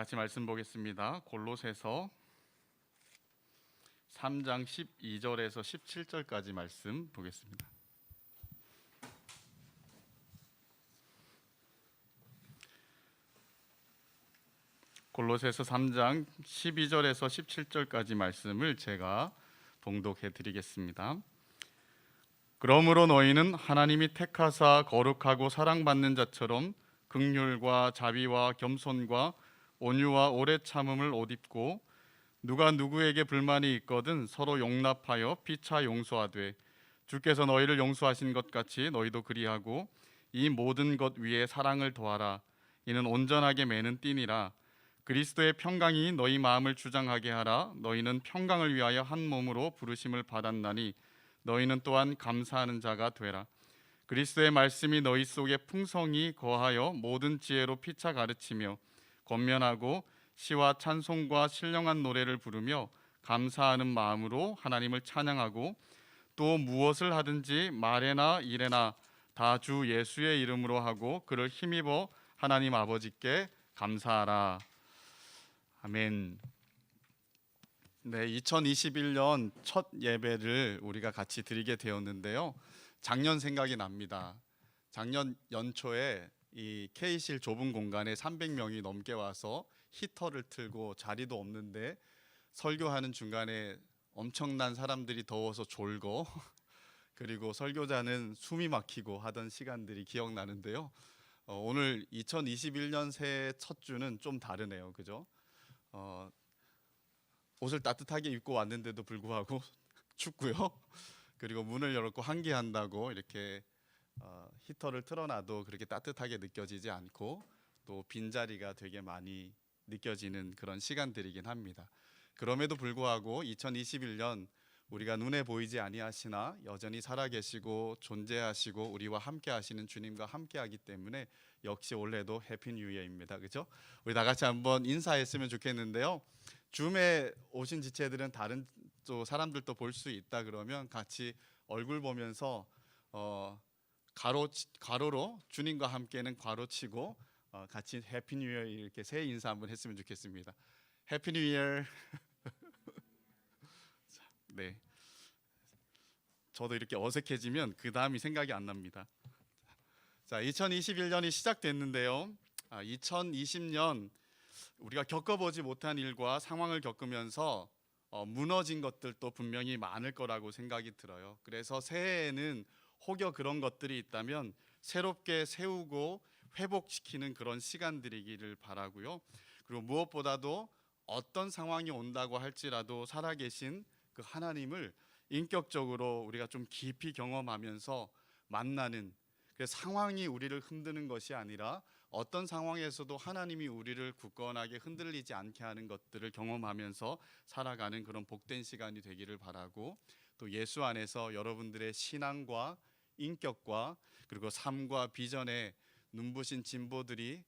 같이 말씀 보겠습니다. 골로새서 3장 12절에서 17절까지 말씀 보겠습니다. 골로새서 3장 12절에서 17절까지 말씀을 제가 봉독해 드리겠습니다. 그러므로 너희는 하나님이 택하사 거룩하고 사랑받는 자처럼 긍휼과 자비와 겸손과 온유와 오래 참음을 옷 입고 누가 누구에게 불만이 있거든 서로 용납하여 피차 용서하되 주께서 너희를 용서하신 것 같이 너희도 그리하고 이 모든 것 위에 사랑을 더하라. 이는 온전하게 매는 띠니라. 그리스도의 평강이 너희 마음을 주장하게 하라. 너희는 평강을 위하여 한 몸으로 부르심을 받았나니 너희는 또한 감사하는 자가 되라. 그리스도의 말씀이 너희 속에 풍성히 거하여 모든 지혜로 피차 가르치며 권면하고 시와 찬송과 신령한 노래를 부르며 감사하는 마음으로 하나님을 찬양하고 또 무엇을 하든지 말에나 일에나 다 주 예수의 이름으로 하고 그를 힘입어 하나님 아버지께 감사하라. 아멘. 네, 2021년 첫 예배를 우리가 같이 드리게 되었는데요. 작년 생각이 납니다. 작년 연초에 이 K실 좁은 공간에 300명이 넘게 와서 히터를 틀고 자리도 없는데 설교하는 중간에 엄청난 사람들이 더워서 졸고 그리고 설교자는 숨이 막히고 하던 시간들이 기억나는데요. 오늘 2021년 새해 첫 주는 좀 다르네요. 그죠? 옷을 따뜻하게 입고 왔는데도 불구하고 춥고요. 그리고 문을 열었고 환기한다고 이렇게 히터를 틀어놔도 그렇게 따뜻하게 느껴지지 않고 또 빈자리가 되게 많이 느껴지는 그런 시간들이긴 합니다. 그럼에도 불구하고 2021년 우리가 눈에 보이지 아니하시나 여전히 살아계시고 존재하시고 우리와 함께 하시는 주님과 함께 하기 때문에 역시 올해도 해피 뉴 이어입니다. 그죠? 우리 다 같이 한번 인사했으면 좋겠는데요. 줌에 오신 지체들은 다른 또 사람들도 볼 수 있다 그러면 같이 얼굴 보면서 가로로 주님과 함께는 괄호치고 같이 해피 뉴 이어 이렇게 새해 인사 한번 했으면 좋겠습니다. 해피 뉴 이어. 네. 저도 이렇게 어색해지면 그 다음이 생각이 안 납니다. 자, 2021년이 시작됐는데요. 2020년 우리가 겪어보지 못한 일과 상황을 겪으면서 무너진 것들도 분명히 많을 거라고 생각이 들어요. 그래서 새해에는 혹여 그런 것들이 있다면 새롭게 세우고 회복시키는 그런 시간들이기를 바라고요. 그리고 무엇보다도 어떤 상황이 온다고 할지라도 살아계신 그 하나님을 인격적으로 우리가 좀 깊이 경험하면서 만나는, 그래서 상황이 우리를 흔드는 것이 아니라 어떤 상황에서도 하나님이 우리를 굳건하게 흔들리지 않게 하는 것들을 경험하면서 살아가는 그런 복된 시간이 되기를 바라고, 또 예수 안에서 여러분들의 신앙과 인격과 그리고 삶과 비전의 눈부신 진보들이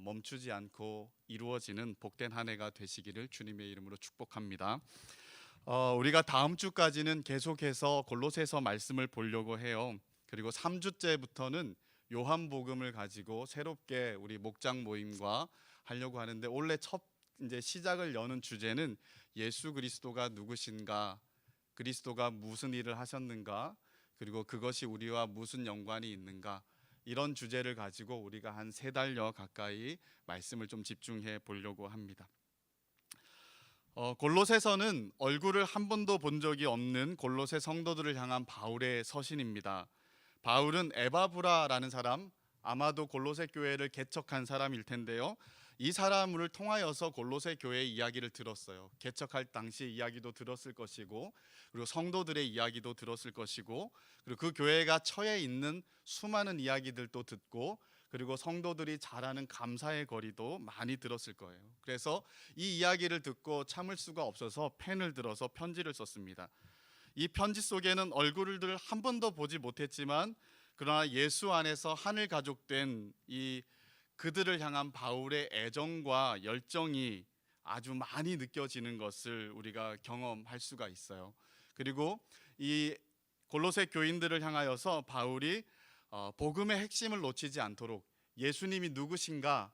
멈추지 않고 이루어지는 복된 한 해가 되시기를 주님의 이름으로 축복합니다. 우리가 다음 주까지는 계속해서 골로새서 말씀을 보려고 해요. 그리고 3주째부터는 요한복음을 가지고 새롭게 우리 목장 모임과 하려고 하는데, 원래 첫 이제 시작을 여는 주제는 예수 그리스도가 누구신가, 그리스도가 무슨 일을 하셨는가, 그리고 그것이 우리와 무슨 연관이 있는가, 이런 주제를 가지고 우리가 한 3달여 가까이 말씀을 좀 집중해 보려고 합니다. 골로새서는 얼굴을 한 번도 본 적이 없는 골로새 성도들을 향한 바울의 서신입니다. 바울은 에바브라라는 사람, 아마도 골로새 교회를 개척한 사람일 텐데요. 이 사람을 통하여서 골로새 교회의 이야기를 들었어요. 개척할 당시 이야기도 들었을 것이고, 그리고 성도들의 이야기도 들었을 것이고, 그리고 그 교회가 처해 있는 수많은 이야기들도 듣고, 그리고 성도들이 잘하는 감사의 거리도 많이 들었을 거예요. 그래서 이 이야기를 듣고 참을 수가 없어서 펜을 들어서 편지를 썼습니다. 이 편지 속에는 얼굴을 한 번도 보지 못했지만 그러나 예수 안에서 하늘 가족된 이 그들을 향한 바울의 애정과 열정이 아주 많이 느껴지는 것을 우리가 경험할 수가 있어요. 그리고 이 골로새 교인들을 향하여서 바울이 복음의 핵심을 놓치지 않도록 예수님이 누구신가,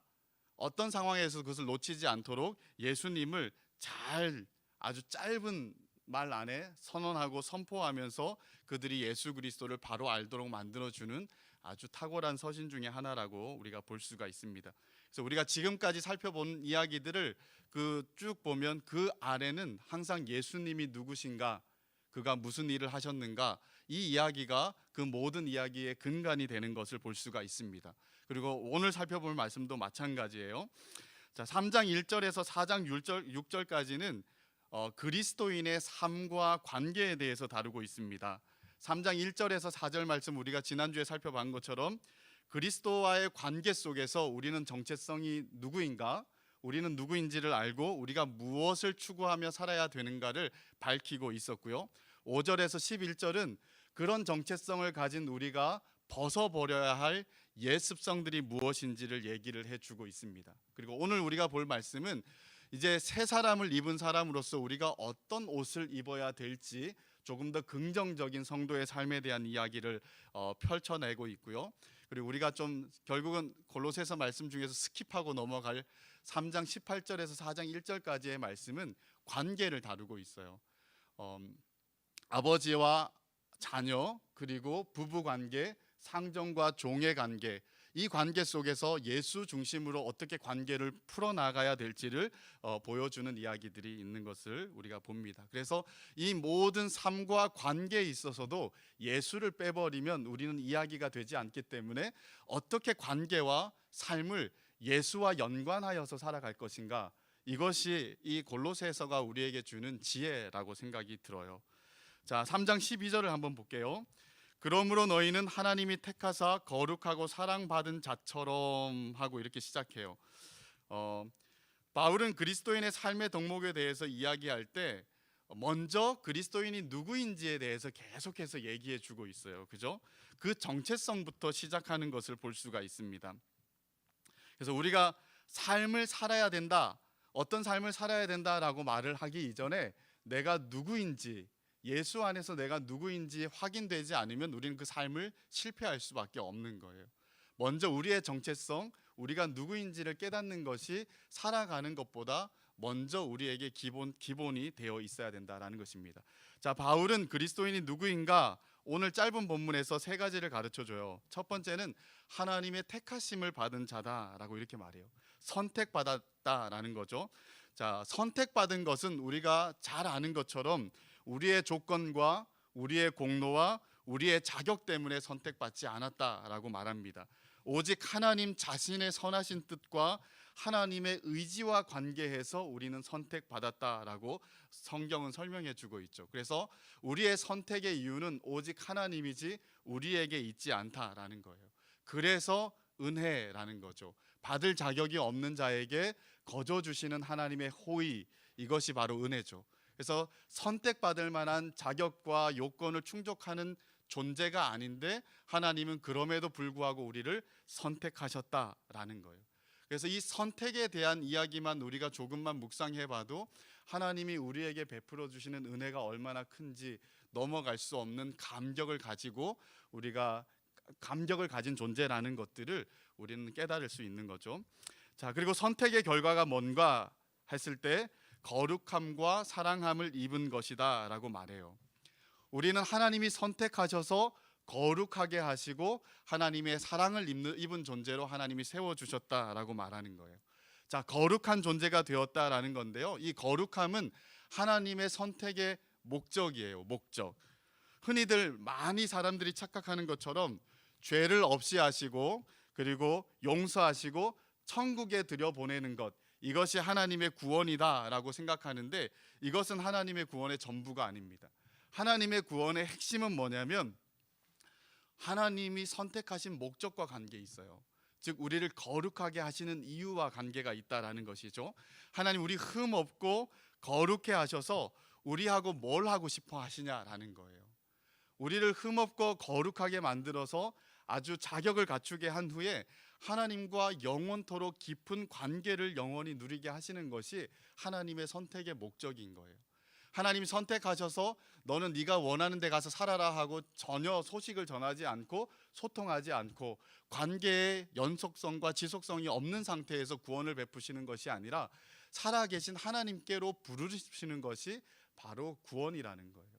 어떤 상황에서 그것을 놓치지 않도록 예수님을 잘 아주 짧은 말 안에 선언하고 선포하면서 그들이 예수 그리스도를 바로 알도록 만들어주는 아주 탁월한 서신 중에 하나라고 우리가 볼 수가 있습니다. 그래서 우리가 지금까지 살펴본 이야기들을 쭉 보면 그 아래는 항상 예수님이 누구신가, 그가 무슨 일을 하셨는가, 이 이야기가 그 모든 이야기의 근간이 되는 것을 볼 수가 있습니다. 그리고 오늘 살펴볼 말씀도 마찬가지예요. 자, 3장 1절에서 4장 6절까지는 그리스도인의 삶과 관계에 대해서 다루고 있습니다. 3장 1절에서 4절 말씀 우리가 지난주에 살펴본 것처럼 그리스도와의 관계 속에서 우리는 정체성이 누구인가, 우리는 누구인지를 알고 우리가 무엇을 추구하며 살아야 되는가를 밝히고 있었고요. 5절에서 11절은 그런 정체성을 가진 우리가 벗어버려야 할 옛 습성들이 무엇인지를 얘기를 해주고 있습니다. 그리고 오늘 우리가 볼 말씀은 이제 새 사람을 입은 사람으로서 우리가 어떤 옷을 입어야 될지 조금 더 긍정적인 성도의 삶에 대한 이야기를 펼쳐내고 있고요. 그리고 우리가 좀 결국은 골로새서 말씀 중에서 스킵하고 넘어갈 3장 18절에서 4장 1절까지의 말씀은 관계를 다루고 있어요. 아버지와 자녀, 그리고 부부 관계, 상정과 종의 관계, 이 관계 속에서 예수 중심으로 어떻게 관계를 풀어나가야 될지를 보여주는 이야기들이 있는 것을 우리가 봅니다. 그래서 이 모든 삶과 관계에 있어서도 예수를 빼버리면 우리는 이야기가 되지 않기 때문에 어떻게 관계와 삶을 예수와 연관하여서 살아갈 것인가, 이것이 이 골로새서가 우리에게 주는 지혜라고 생각이 들어요. 자, 3장 12절을 한번 볼게요. 그러므로 너희는 하나님이 택하사 거룩하고 사랑받은 자처럼 하고 이렇게 시작해요. 바울은 그리스도인의 삶의 덕목에 대해서 이야기할 때 먼저 그리스도인이 누구인지에 대해서 계속해서 얘기해 주고 있어요. 그죠? 그 정체성부터 시작하는 것을 볼 수가 있습니다. 그래서 우리가 삶을 살아야 된다, 어떤 삶을 살아야 된다라고 말을 하기 이전에 내가 누구인지, 예수 안에서 내가 누구인지 확인되지 않으면 우리는 그 삶을 실패할 수밖에 없는 거예요. 먼저 우리의 정체성, 우리가 누구인지를 깨닫는 것이 살아가는 것보다 먼저 우리에게 기본이 되어 있어야 된다라는 것입니다. 자, 바울은 그리스도인이 누구인가 오늘 짧은 본문에서 세 가지를 가르쳐줘요. 첫 번째는 하나님의 택하심을 받은 자다라고 이렇게 말해요. 선택받았다라는 거죠. 자, 선택받은 것은 우리가 잘 아는 것처럼 우리의 조건과 우리의 공로와 우리의 자격 때문에 선택받지 않았다라고 말합니다. 오직 하나님 자신의 선하신 뜻과 하나님의 의지와 관계해서 우리는 선택받았다라고 성경은 설명해 주고 있죠. 그래서 우리의 선택의 이유는 오직 하나님이지 우리에게 있지 않다라는 거예요. 그래서 은혜라는 거죠. 받을 자격이 없는 자에게 거저 주시는 하나님의 호의, 이것이 바로 은혜죠. 그래서 선택받을 만한 자격과 요건을 충족하는 존재가 아닌데 하나님은 그럼에도 불구하고 우리를 선택하셨다라는 거예요. 그래서 이 선택에 대한 이야기만 우리가 조금만 묵상해봐도 하나님이 우리에게 베풀어 주시는 은혜가 얼마나 큰지 넘어갈 수 없는 감격을 가지고 우리가 감격을 가진 존재라는 것들을 우리는 깨달을 수 있는 거죠. 자, 그리고 선택의 결과가 뭔가 했을 때 거룩함과 사랑함을 입은 것이다 라고 말해요. 우리는 하나님이 선택하셔서 거룩하게 하시고 하나님의 사랑을 입은 존재로 하나님이 세워주셨다라고 말하는 거예요. 자, 거룩한 존재가 되었다라는 건데요, 이 거룩함은 하나님의 선택의 목적이에요. 목적. 흔히들 많이 사람들이 착각하는 것처럼 죄를 없이 하시고 그리고 용서하시고 천국에 들여보내는 것, 이것이 하나님의 구원이다라고 생각하는데 이것은 하나님의 구원의 전부가 아닙니다. 하나님의 구원의 핵심은 뭐냐면 하나님이 선택하신 목적과 관계에 있어요. 즉 우리를 거룩하게 하시는 이유와 관계가 있다라는 것이죠. 하나님 우리 흠 없고 거룩해 하셔서 우리하고 뭘 하고 싶어 하시냐라는 거예요. 우리를 흠 없고 거룩하게 만들어서 아주 자격을 갖추게 한 후에 하나님과 영원토록 깊은 관계를 영원히 누리게 하시는 것이 하나님의 선택의 목적인 거예요. 하나님이 선택하셔서 너는 네가 원하는 데 가서 살아라 하고 전혀 소식을 전하지 않고 소통하지 않고 관계의 연속성과 지속성이 없는 상태에서 구원을 베푸시는 것이 아니라 살아계신 하나님께로 부르시는 것이 바로 구원이라는 거예요.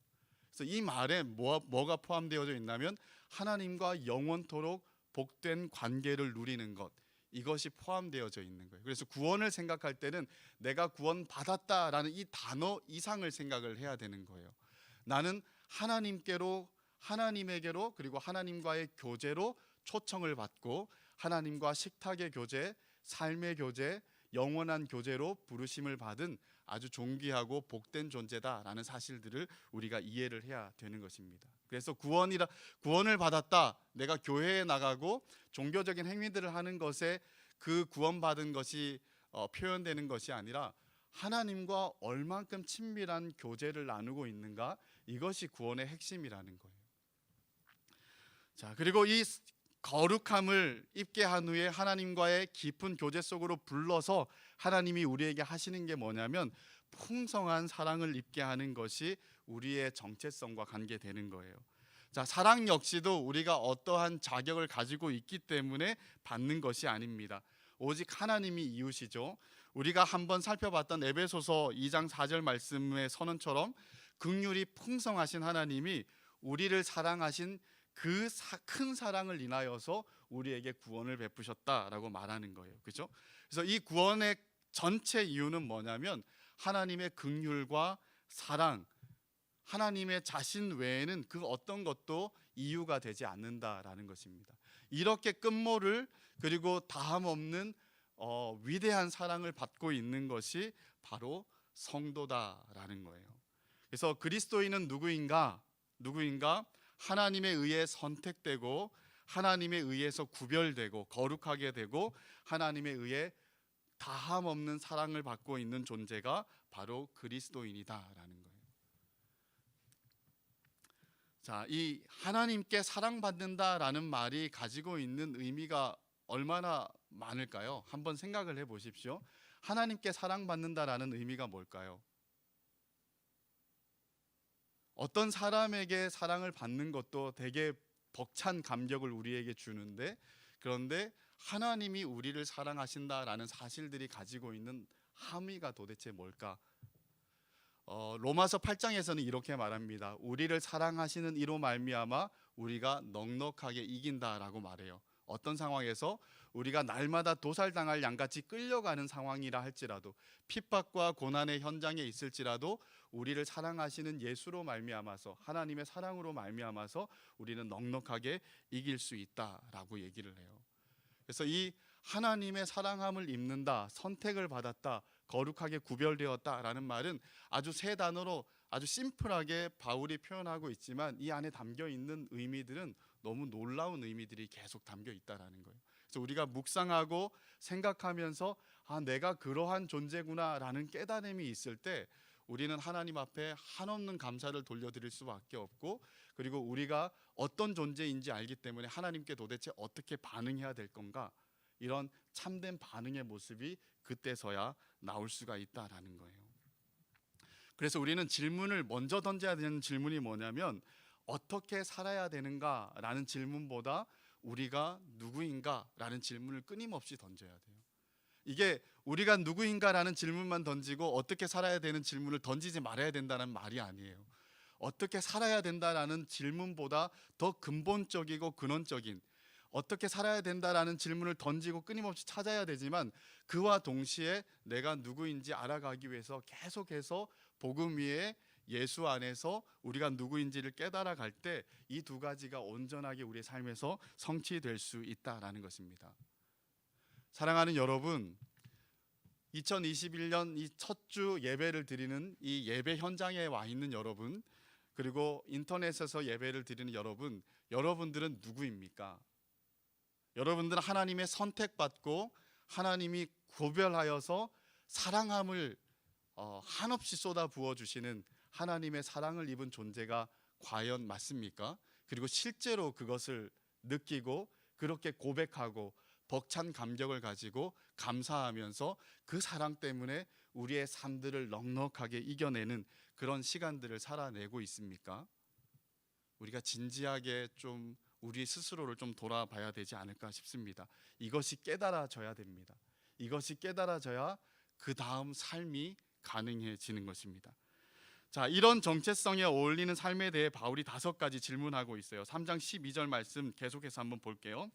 그래서 이 말에 뭐가 포함되어져 있냐면 하나님과 영원토록 복된 관계를 누리는 것, 이것이 포함되어져 있는 거예요. 그래서 구원을 생각할 때는 내가 구원받았다라는 이 단어 이상을 생각을 해야 되는 거예요. 나는 하나님에게로 그리고 하나님과의 교제로 초청을 받고 하나님과 식탁의 교제, 삶의 교제, 영원한 교제로 부르심을 받은 아주 존귀하고 복된 존재다라는 사실들을 우리가 이해를 해야 되는 것입니다. 그래서 구원을 받았다, 내가 교회에 나가고 종교적인 행위들을 하는 것에 그 구원받은 것이 표현되는 것이 아니라 하나님과 얼만큼 친밀한 교제를 나누고 있는가, 이것이 구원의 핵심이라는 거예요. 자, 그리고 이 거룩함을 입게 한 후에 하나님과의 깊은 교제 속으로 불러서 하나님이 우리에게 하시는 게 뭐냐면 풍성한 사랑을 입게 하는 것이 우리의 정체성과 관계되는 거예요. 자, 사랑 역시도 우리가 어떠한 자격을 가지고 있기 때문에 받는 것이 아닙니다. 오직 하나님이 이웃이죠. 우리가 한번 살펴봤던 에베소서 2장 4절 말씀의 선언처럼 긍휼이 풍성하신 하나님이 우리를 사랑하신 그 큰 사랑을 인하여서 우리에게 구원을 베푸셨다라고 말하는 거예요. 그렇죠? 그래서 이 구원의 전체 이유는 뭐냐면 하나님의 긍휼과 사랑, 하나님의 자신 외에는 그 어떤 것도 이유가 되지 않는다라는 것입니다. 이렇게 끝모를 그리고 다함 없는 위대한 사랑을 받고 있는 것이 바로 성도다라는 거예요. 그래서 그리스도인은 누구인가? 하나님에 의해 선택되고 하나님에 의해서 구별되고 거룩하게 되고 하나님에 의해 다함 없는 사랑을 받고 있는 존재가 바로 그리스도인이다라는 거예요. 자, 이 하나님께 사랑받는다라는 말이 가지고 있는 의미가 얼마나 많을까요? 한번 생각을 해 보십시오. 하나님께 사랑받는다라는 의미가 뭘까요? 어떤 사람에게 사랑을 받는 것도 되게 벅찬 감격을 우리에게 주는데, 그런데 하나님이 우리를 사랑하신다라는 사실들이 가지고 있는 함의가 도대체 뭘까? 로마서 8장에서는 이렇게 말합니다. 우리를 사랑하시는 이로 말미암아 우리가 넉넉하게 이긴다라고 말해요. 어떤 상황에서 우리가 날마다 도살당할 양같이 끌려가는 상황이라 할지라도, 핍박과 고난의 현장에 있을지라도 우리를 사랑하시는 예수로 말미암아서, 하나님의 사랑으로 말미암아서 우리는 넉넉하게 이길 수 있다라고 얘기를 해요. 그래서 이 하나님의 사랑함을 입는다, 선택을 받았다, 거룩하게 구별되었다라는 말은 아주 세 단어로 아주 심플하게 바울이 표현하고 있지만 이 안에 담겨 있는 의미들은 너무 놀라운 의미들이 계속 담겨 있다라는 거예요. 그래서 우리가 묵상하고 생각하면서 내가 그러한 존재구나라는 깨달음이 있을 때 우리는 하나님 앞에 한없는 감사를 돌려드릴 수밖에 없고, 그리고 우리가 어떤 존재인지 알기 때문에 하나님께 도대체 어떻게 반응해야 될 건가, 이런 참된 반응의 모습이 그때서야 나올 수가 있다라는 거예요. 그래서 우리는 질문을 먼저 던져야 되는 질문이 뭐냐면 어떻게 살아야 되는가라는 질문보다 우리가 누구인가라는 질문을 끊임없이 던져야 돼요. 이게 우리가 누구인가라는 질문만 던지고 어떻게 살아야 되는 질문을 던지지 말아야 된다는 말이 아니에요. 어떻게 살아야 된다라는 질문보다 더 근본적이고 근원적인, 어떻게 살아야 된다라는 질문을 던지고 끊임없이 찾아야 되지만 그와 동시에 내가 누구인지 알아가기 위해서 계속해서 복음 위에 예수 안에서 우리가 누구인지를 깨달아 갈 때 이 두 가지가 온전하게 우리의 삶에서 성취될 수 있다라는 것입니다. 사랑하는 여러분, 2021년 이 첫 주 예배를 드리는 이 예배 현장에 와 있는 여러분, 그리고 인터넷에서 예배를 드리는 여러분, 여러분들은 누구입니까? 여러분들은 하나님의 선택받고 하나님이 구별하여서 사랑함을 한없이 쏟아 부어주시는 하나님의 사랑을 입은 존재가 과연 맞습니까? 그리고 실제로 그것을 느끼고 그렇게 고백하고 벅찬 감격을 가지고 감사하면서 그 사랑 때문에 우리의 삶들을 넉넉하게 이겨내는 그런 시간들을 살아내고 있습니까? 우리가 진지하게 좀 우리 스스로를 좀 돌아봐야 되지 않을까 싶습니다. 이것이 깨달아져야 됩니다. 이것이 깨달아져야 그 다음 삶이 가능해지는 것입니다. 자, 이런 정체성에 어울리는 삶에 대해 바울이 5가지 질문하고 있어요. 3장 12절 말씀 계속해서 한번 볼게요.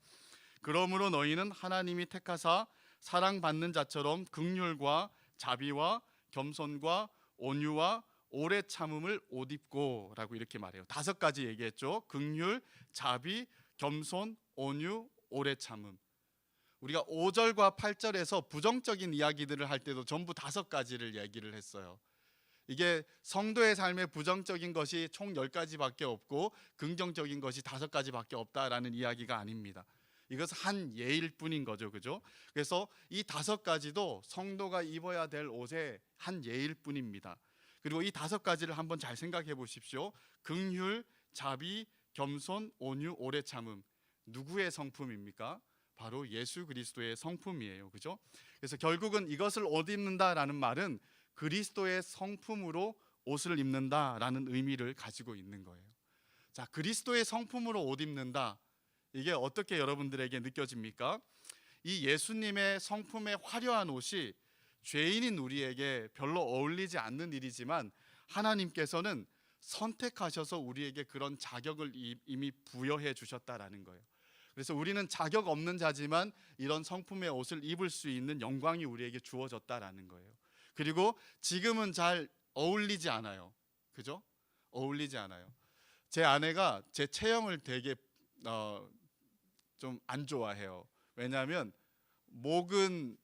그러므로 너희는 하나님이 택하사 사랑받는 자처럼 긍휼과 자비와 겸손과 온유와 오래 참음을 옷 입고 라고 이렇게 말해요. 5가지 얘기했죠. 긍휼, 자비, 겸손, 온유, 오래 참음. 우리가 5절과 8절에서 부정적인 이야기들을 할 때도 전부 5가지를 얘기를 했어요. 이게 성도의 삶에 부정적인 것이 총 10가지밖에 없고 긍정적인 것이 5가지밖에 없다라는 이야기가 아닙니다. 이것은 한 예일 뿐인 거죠, 그죠? 그래서 이 5가지도 성도가 입어야 될 옷의 한 예일 뿐입니다. 그리고 이 5가지를 한번 잘 생각해 보십시오. 긍휼, 자비, 겸손, 온유, 오래 참음. 누구의 성품입니까? 바로 예수 그리스도의 성품이에요, 그죠? 그래서 결국은 이것을 옷 입는다라는 말은 그리스도의 성품으로 옷을 입는다라는 의미를 가지고 있는 거예요. 자, 그리스도의 성품으로 옷 입는다. 이게 어떻게 여러분들에게 느껴집니까? 이 예수님의 성품의 화려한 옷이 죄인인 우리에게 별로 어울리지 않는 일이지만 하나님께서는 선택하셔서 우리에게 그런 자격을 이미 부여해 주셨다라는 거예요. 그래서 우리는 자격 없는 자지만 이런 성품의 옷을 입을 수 있는 영광이 우리에게 주어졌다라는 거예요. 그리고 지금은 잘 어울리지 않아요. 그죠? 어울리지 않아요. 제 아내가 제 체형을 되게 좀 안 좋아해요. 왜냐하면 목은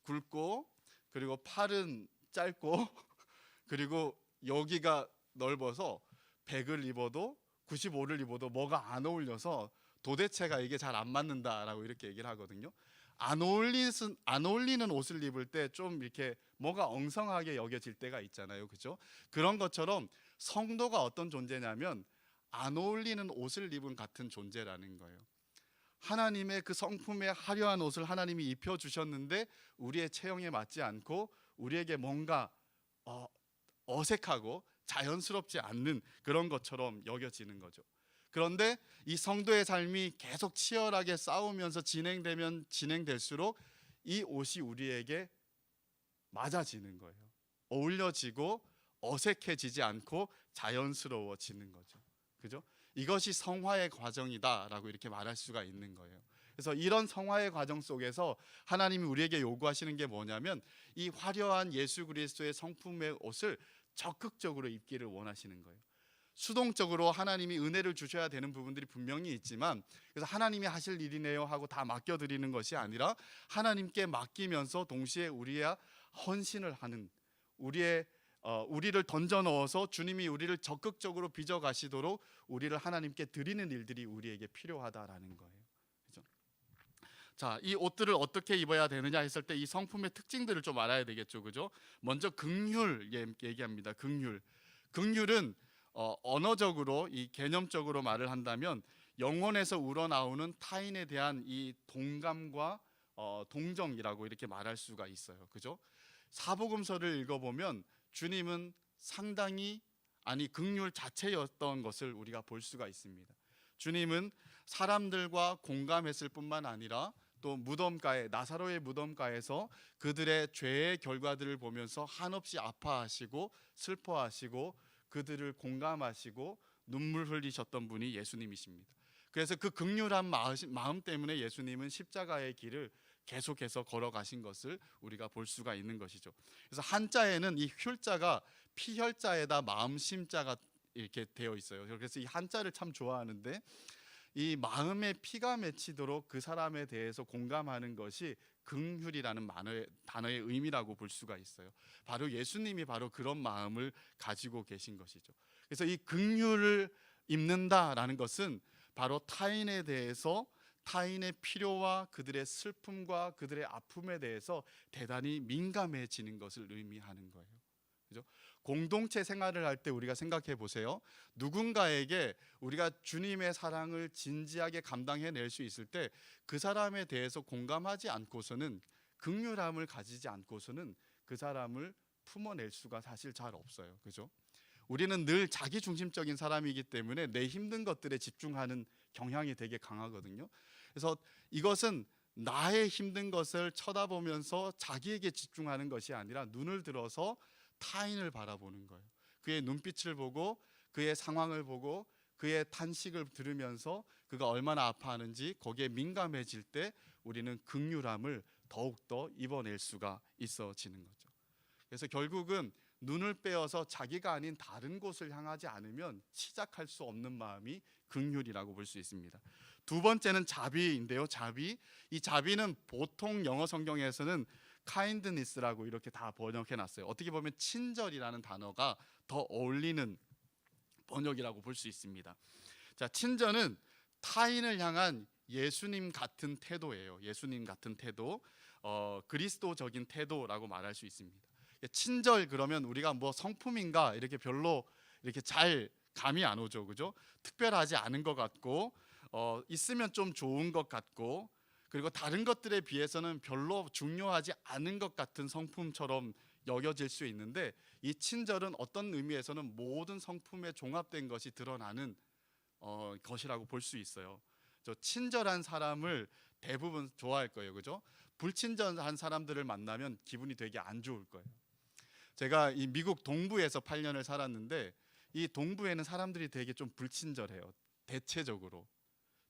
굵고 그리고 팔은 짧고 그리고 여기가 넓어서 100을 입어도 95를 입어도 뭐가 안 어울려서 도대체가 이게 잘 안 맞는다라고 이렇게 얘기를 하거든요. 안 어울리는 옷을 입을 때 좀 이렇게 뭐가 엉성하게 여겨질 때가 있잖아요, 그죠? 그런 것처럼 성도가 어떤 존재냐면 안 어울리는 옷을 입은 같은 존재라는 거예요. 하나님의 그 성품의 화려한 옷을 하나님이 입혀주셨는데 우리의 체형에 맞지 않고 우리에게 뭔가 어색하고 자연스럽지 않는 그런 것처럼 여겨지는 거죠. 그런데 이 성도의 삶이 계속 치열하게 싸우면서 진행되면 진행될수록 이 옷이 우리에게 맞아지는 거예요. 어울려지고 어색해지지 않고 자연스러워지는 거죠. 그죠? 이것이 성화의 과정이다라고 이렇게 말할 수가 있는 거예요. 그래서 이런 성화의 과정 속에서 하나님이 우리에게 요구하시는 게 뭐냐면 이 화려한 예수 그리스도의 성품의 옷을 적극적으로 입기를 원하시는 거예요. 수동적으로 하나님이 은혜를 주셔야 되는 부분들이 분명히 있지만 그래서 하나님이 하실 일이네요 하고 다 맡겨드리는 것이 아니라 하나님께 맡기면서 동시에 우리의 헌신을 하는 우리를 던져 넣어서 주님이 우리를 적극적으로 빚어 가시도록 우리를 하나님께 드리는 일들이 우리에게 필요하다라는 거예요. 그렇죠? 자, 이 옷들을 어떻게 입어야 되느냐 했을 때 이 성품의 특징들을 좀 알아야 되겠죠, 그죠? 먼저 긍휼 얘기합니다. 긍휼은 언어적으로 이 개념적으로 말을 한다면 영혼에서 우러나오는 타인에 대한 이 동감과 동정이라고 이렇게 말할 수가 있어요, 그죠? 사복음서를 읽어보면 주님은 상당히 긍휼 자체였던 것을 우리가 볼 수가 있습니다. 주님은 사람들과 공감했을 뿐만 아니라 또 무덤가에 나사로의 무덤가에서 그들의 죄의 결과들을 보면서 한없이 아파하시고 슬퍼하시고 그들을 공감하시고 눈물 흘리셨던 분이 예수님이십니다. 그래서 그 긍휼한 마음 때문에 예수님은 십자가의 길을 계속해서 걸어가신 것을 우리가 볼 수가 있는 것이죠. 그래서 한자에는 이 휼자가 피혈자에다 마음심자가 이렇게 되어 있어요. 그래서 이 한자를 참 좋아하는데 이 마음에 피가 맺히도록 그 사람에 대해서 공감하는 것이 긍휼이라는 단어의 의미라고 볼 수가 있어요. 바로 예수님이 바로 그런 마음을 가지고 계신 것이죠. 그래서 이 긍휼을 입는다라는 것은 바로 타인에 대해서 타인의 필요와 그들의 슬픔과 그들의 아픔에 대해서 대단히 민감해지는 것을 의미하는 거예요. 그죠? 공동체 생활을 할 때 우리가 생각해 보세요. 누군가에게 우리가 주님의 사랑을 진지하게 감당해낼 수 있을 때 그 사람에 대해서 공감하지 않고서는 긍휼함을 가지지 않고서는 그 사람을 품어낼 수가 사실 잘 없어요. 그죠? 우리는 늘 자기 중심적인 사람이기 때문에 내 힘든 것들에 집중하는 경향이 되게 강하거든요. 그래서 이것은 나의 힘든 것을 쳐다보면서 자기에게 집중하는 것이 아니라 눈을 들어서 타인을 바라보는 거예요. 그의 눈빛을 보고 그의 상황을 보고 그의 탄식을 들으면서 그가 얼마나 아파하는지 거기에 민감해질 때 우리는 긍휼함을 더욱더 입어낼 수가 있어지는 거죠. 그래서 결국은 눈을 빼어서 자기가 아닌 다른 곳을 향하지 않으면 시작할 수 없는 마음이 긍휼이라고 볼 수 있습니다. 두 번째는 자비인데요. 자비. 이 자비는 보통 영어 성경에서는 kindness라고 이렇게 다 번역해 놨어요. 어떻게 보면 친절이라는 단어가 더 어울리는 번역이라고 볼 수 있습니다. 자, 친절은 타인을 향한 예수님 같은 태도예요. 예수님 같은 태도, 그리스도적인 태도라고 말할 수 있습니다. 친절 그러면 우리가 뭐 성품인가 이렇게 별로 이렇게 잘 감이 안 오죠, 그죠? 특별하지 않은 것 같고, 있으면 좀 좋은 것 같고, 그리고 다른 것들에 비해서는 별로 중요하지 않은 것 같은 성품처럼 여겨질 수 있는데, 이 친절은 어떤 의미에서는 모든 성품에 종합된 것이 드러나는 것이라고 볼 수 있어요. 저 친절한 사람을 대부분 좋아할 거예요, 그죠? 불친절한 사람들을 만나면 기분이 되게 안 좋을 거예요. 제가 이 미국 동부에서 8년을 살았는데 이 동부에는 사람들이 되게 좀 불친절해요. 대체적으로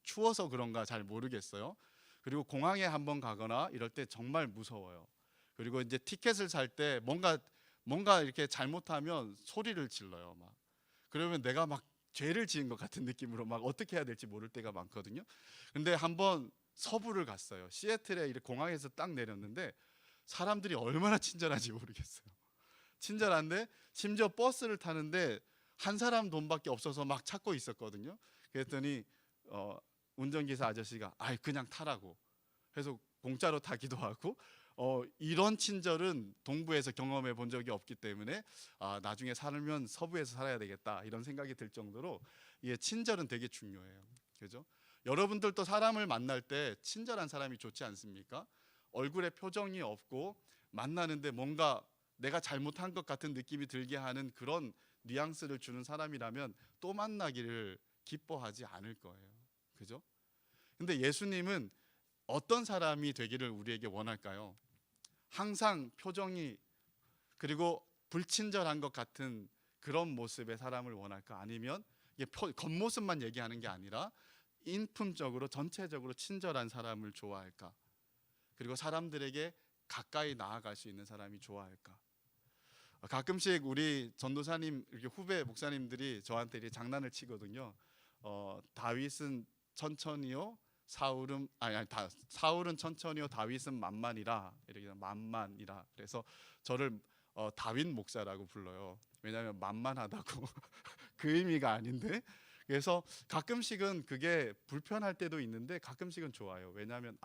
추워서 그런가 잘 모르겠어요. 그리고 공항에 한번 가거나 이럴 때 정말 무서워요. 그리고 이제 티켓을 살 때 뭔가 이렇게 잘못하면 소리를 질러요. 막 그러면 내가 막 죄를 지은 것 같은 느낌으로 막 어떻게 해야 될지 모를 때가 많거든요. 근데 한번 서부를 갔어요. 시애틀에 이렇게 공항에서 딱 내렸는데 사람들이 얼마나 친절한지 모르겠어요. 친절한데 심지어 버스를 타는데 한 사람 돈밖에 없어서 막 찾고 있었거든요. 그랬더니 운전기사 아저씨가 그냥 타라고 해서 공짜로 타기도 하고, 이런 친절은 동부에서 경험해 본 적이 없기 때문에 나중에 살면 서부에서 살아야 되겠다 이런 생각이 들 정도로 친절은 되게 중요해요. 그죠? 여러분들도 사람을 만날 때 친절한 사람이 좋지 않습니까? 얼굴에 표정이 없고 만나는데 뭔가 내가 잘못한 것 같은 느낌이 들게 하는 그런 뉘앙스를 주는 사람이라면 또 만나기를 기뻐하지 않을 거예요. 그죠? 근데 예수님은 어떤 사람이 되기를 우리에게 원할까요? 항상 표정이 그리고 불친절한 것 같은 그런 모습의 사람을 원할까? 아니면 겉모습만 얘기하는 게 아니라 인품적으로 전체적으로 친절한 사람을 좋아할까? 그리고 사람들에게 가까이 나아갈 수 있는 사람이 좋아할까? 가끔씩 우리 전도사님 이렇게 후배 목사님들이 저한테 이렇게 장난을 치거든요. 다윗은 천천히요, 사울은 천천히요, 다윗은 만만이라 이렇게 만만이라. 그래서 저를 다윗 목사라고 불러요. 왜냐하면 만만하다고 그 의미가 아닌데. 그래서 가끔씩은 그게 불편할 때도 있는데 가끔씩은 좋아요. 왜냐하면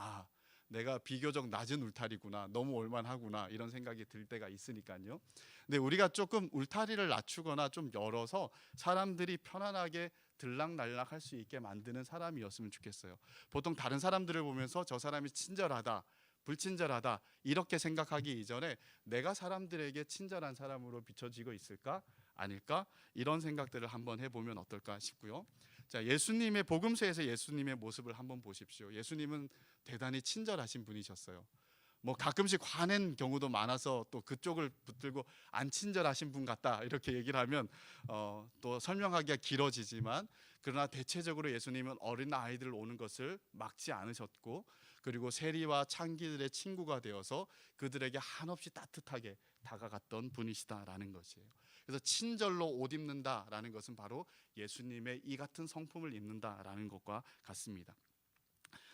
내가 비교적 낮은 울타리구나, 너무 올만하구나 이런 생각이 들 때가 있으니까요. 근데 우리가 조금 울타리를 낮추거나 좀 열어서 사람들이 편안하게 들락날락 할 수 있게 만드는 사람이었으면 좋겠어요. 보통 다른 사람들을 보면서 저 사람이 친절하다, 불친절하다 이렇게 생각하기 이전에 내가 사람들에게 친절한 사람으로 비춰지고 있을까? 아닐까? 이런 생각들을 한번 해보면 어떨까 싶고요. 자, 예수님의 복음서에서 예수님의 모습을 한번 보십시오. 예수님은 대단히 친절하신 분이셨어요. 뭐 가끔씩 화낸 경우도 많아서 또 그쪽을 붙들고 안 친절하신 분 같다 이렇게 얘기를 하면 또 설명하기가 길어지지만, 그러나 대체적으로 예수님은 어린 아이들 오는 것을 막지 않으셨고, 그리고 세리와 창기들의 친구가 되어서 그들에게 한없이 따뜻하게 다가갔던 분이시다라는 것이에요. 그래서 친절로 옷 입는다라는 것은 바로 예수님의 이 같은 성품을 입는다라는 것과 같습니다.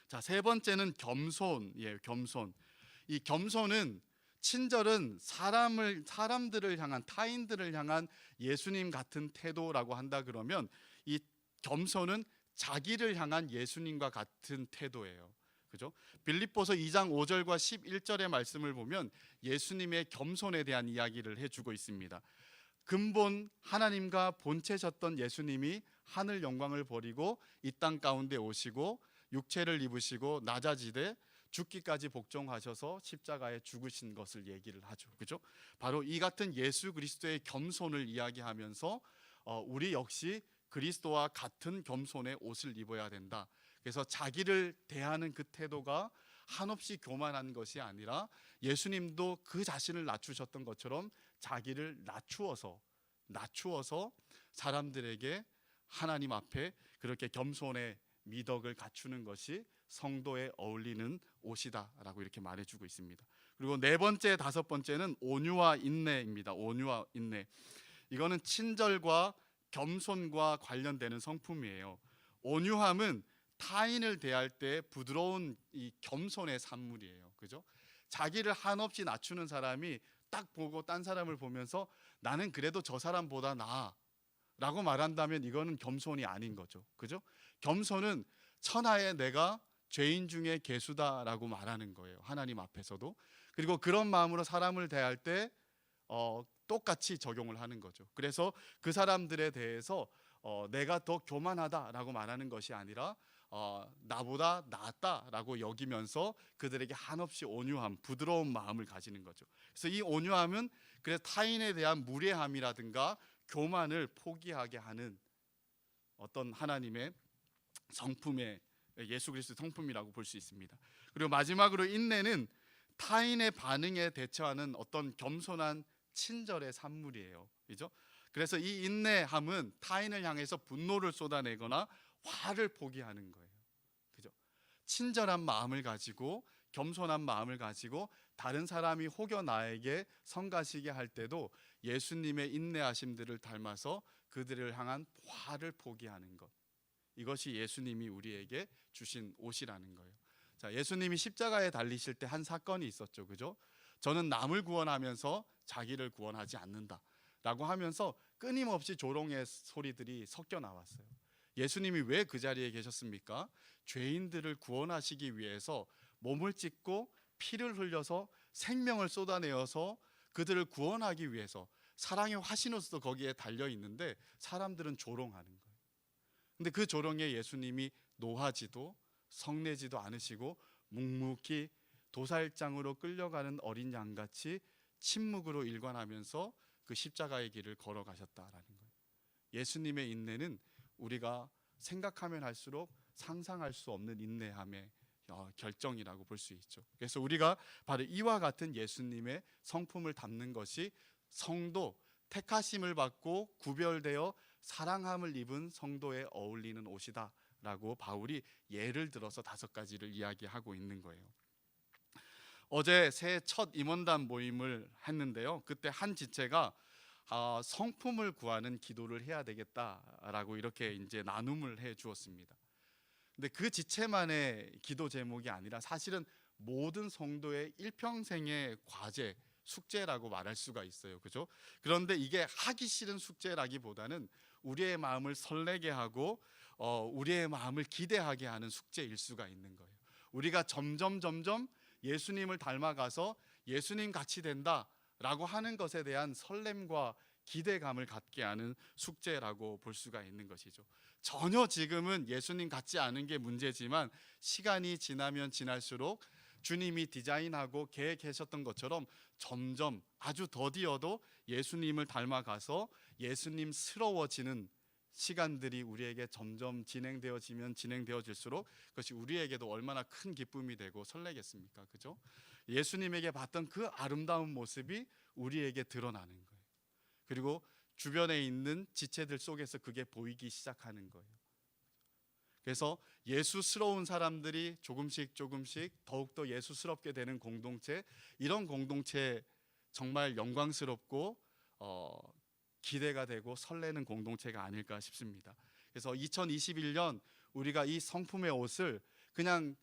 자, 세 번째는 겸손이에요. 겸손. 이 겸손은, 친절은 사람들을 향한, 타인들을 향한 예수님 같은 태도라고 한다 그러면, 이 겸손은 자기를 향한 예수님과 같은 태도예요. 그죠? 빌립보서 2장 5절과 11절의 말씀을 보면 예수님의 겸손에 대한 이야기를 해주고 있습니다. 근본 하나님과 본체셨던 예수님이 하늘 영광을 버리고 이 땅 가운데 오시고 육체를 입으시고 낮아지되 죽기까지 복종하셔서 십자가에 죽으신 것을 얘기를 하죠. 그죠? 바로 이 같은 예수 그리스도의 겸손을 이야기하면서 우리 역시 그리스도와 같은 겸손의 옷을 입어야 된다. 그래서 자기를 대하는 그 태도가 한없이 교만한 것이 아니라 예수님도 그 자신을 낮추셨던 것처럼 자기를 낮추어서 사람들에게 하나님 앞에 그렇게 겸손의 미덕을 갖추는 것이 성도에 어울리는 옷이다라고 이렇게 말해주고 있습니다. 그리고 네 번째, 다섯 번째는 온유와 인내입니다. 온유와 인내. 이거는 친절과 겸손과 관련되는 성품이에요. 온유함은 타인을 대할 때 부드러운 이 겸손의 산물이에요. 그죠? 자기를 한없이 낮추는 사람이 딱 보고 딴 사람을 보면서 나는 그래도 저 사람보다 나아 라고 말한다면 이거는 겸손이 아닌 거죠. 그죠? 겸손은 천하에 내가 죄인 중에 괴수다라고 말하는 거예요. 하나님 앞에서도. 그리고 그런 마음으로 사람을 대할 때 똑같이 적용을 하는 거죠. 그래서 그 사람들에 대해서 내가 더 교만하다라고 말하는 것이 아니라 나보다 낫다라고 여기면서 그들에게 한없이 온유함, 부드러운 마음을 가지는 거죠. 그래서 이 온유함은 그래서 타인에 대한 무례함이라든가 교만을 포기하게 하는 어떤 하나님의 성품의 예수 그리스도 성품이라고 볼 수 있습니다. 그리고 마지막으로 인내는 타인의 반응에 대처하는 어떤 겸손한 친절의 산물이에요. 그죠? 그래서 이 인내함은 타인을 향해서 분노를 쏟아내거나 화를 포기하는 거예요. 그죠? 친절한 마음을 가지고 겸손한 마음을 가지고 다른 사람이 혹여 나에게 성가시게 할 때도 예수님의 인내하심들을 닮아서 그들을 향한 화를 포기하는 것. 이것이 예수님이 우리에게 주신 옷이라는 거예요. 자, 예수님이 십자가에 달리실 때 한 사건이 있었죠. 그죠? 저는 남을 구원하면서 자기를 구원하지 않는다 라고 하면서 끊임없이 조롱의 소리들이 섞여 나왔어요. 예수님이 왜 그 자리에 계셨습니까? 죄인들을 구원하시기 위해서 몸을 찢고 피를 흘려서 생명을 쏟아내어서 그들을 구원하기 위해서 사랑의 화신으로서 거기에 달려 있는데 사람들은 조롱하는 거예요. 근데 그 조롱에 예수님이 노하지도 성내지도 않으시고 묵묵히 도살장으로 끌려가는 어린 양같이 침묵으로 일관하면서 그 십자가의 길을 걸어가셨다라는 거예요. 예수님의 인내는 우리가 생각하면 할수록 상상할 수 없는 인내함의 결정이라고 볼 수 있죠. 그래서 우리가 바로 이와 같은 예수님의 성품을 담는 것이 성도, 택하심을 받고 구별되어 사랑함을 입은 성도에 어울리는 옷이다 라고 바울이 예를 들어서 5가지를 이야기하고 있는 거예요. 어제 새해 첫 임원단 모임을 했는데요. 그때 한 지체가 성품을 구하는 기도를 해야 되겠다라고 이렇게 이제 나눔을 해 주었습니다. 근데 그 지체만의 기도 제목이 아니라 사실은 모든 성도의 일평생의 과제, 숙제라고 말할 수가 있어요. 그죠? 그런데 이게 하기 싫은 숙제라기보다는 우리의 마음을 설레게 하고 우리의 마음을 기대하게 하는 숙제일 수가 있는 거예요. 우리가 점점 예수님을 닮아가서 예수님 같이 된다라고 하는 것에 대한 설렘과 기대감을 갖게 하는 숙제라고 볼 수가 있는 것이죠. 전혀 지금은 예수님 같지 않은 게 문제지만 시간이 지나면 지날수록 주님이 디자인하고 계획하셨던 것처럼 점점 아주 더디어도 예수님을 닮아가서 예수님스러워지는 시간들이 우리에게 점점 진행되어질수록 그것이 우리에게도 얼마나 큰 기쁨이 되고 설레겠습니까? 그죠? 예수님에게 봤던 그 아름다운 모습이 우리에게 드러나는 거예요. 그리고 주변에 있는 지체들 속에서 그게 보이기 시작하는 거예요. 그래서 예수스러운 사람들이 조금씩 더욱더 예수스럽게 되는 공동체, 이런 공동체 정말 영광스럽고 기대가 되고 설레는 공동체가 아닐까 싶습니다. 그래서 2021년 우리가 이 성품의 옷을 그냥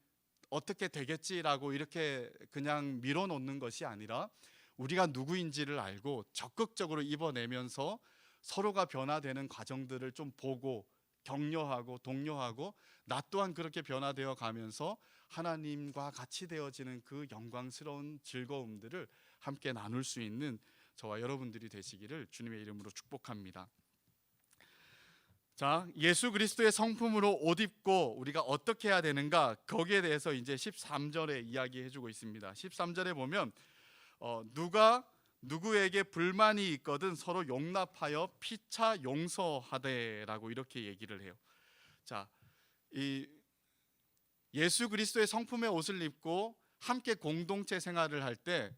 어떻게 되겠지라고 이렇게 그냥 밀어놓는 것이 아니라 우리가 누구인지를 알고 적극적으로 입어내면서 서로가 변화되는 과정들을 좀 보고 격려하고 독려하고 나 또한 그렇게 변화되어 가면서 하나님과 같이 되어지는 그 영광스러운 즐거움들을 함께 나눌 수 있는 저와 여러분들이 되시기를 주님의 이름으로 축복합니다. 자, 예수 그리스도의 성품으로 옷 입고 우리가 어떻게 해야 되는가, 거기에 대해서 이제 13절에 이야기해 주고 있습니다. 13절에 보면 누가 누구에게 불만이 있거든 서로 용납하여 피차 용서하되라고 이렇게 얘기를 해요. 자, 이 예수 그리스도의 성품의 옷을 입고 함께 공동체 생활을 할 때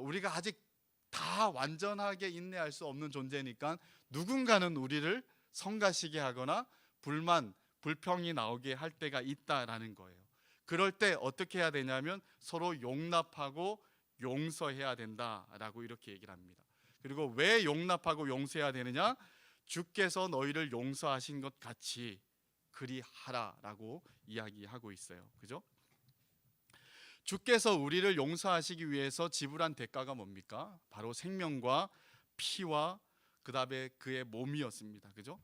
우리가 아직 다 완전하게 인내할 수 없는 존재니까 누군가는 우리를 성가시게 하거나 불만, 불평이 나오게 할 때가 있다라는 거예요. 그럴 때 어떻게 해야 되냐면 서로 용납하고 용서해야 된다라고 이렇게 얘기를 합니다. 그리고 왜 용납하고 용서해야 되느냐? 주께서 너희를 용서하신 것 같이 그리하라라고 이야기하고 있어요. 그죠? 주께서 우리를 용서하시기 위해서 지불한 대가가 뭡니까? 바로 생명과 피와 그다음에 그의 몸이었습니다. 그죠?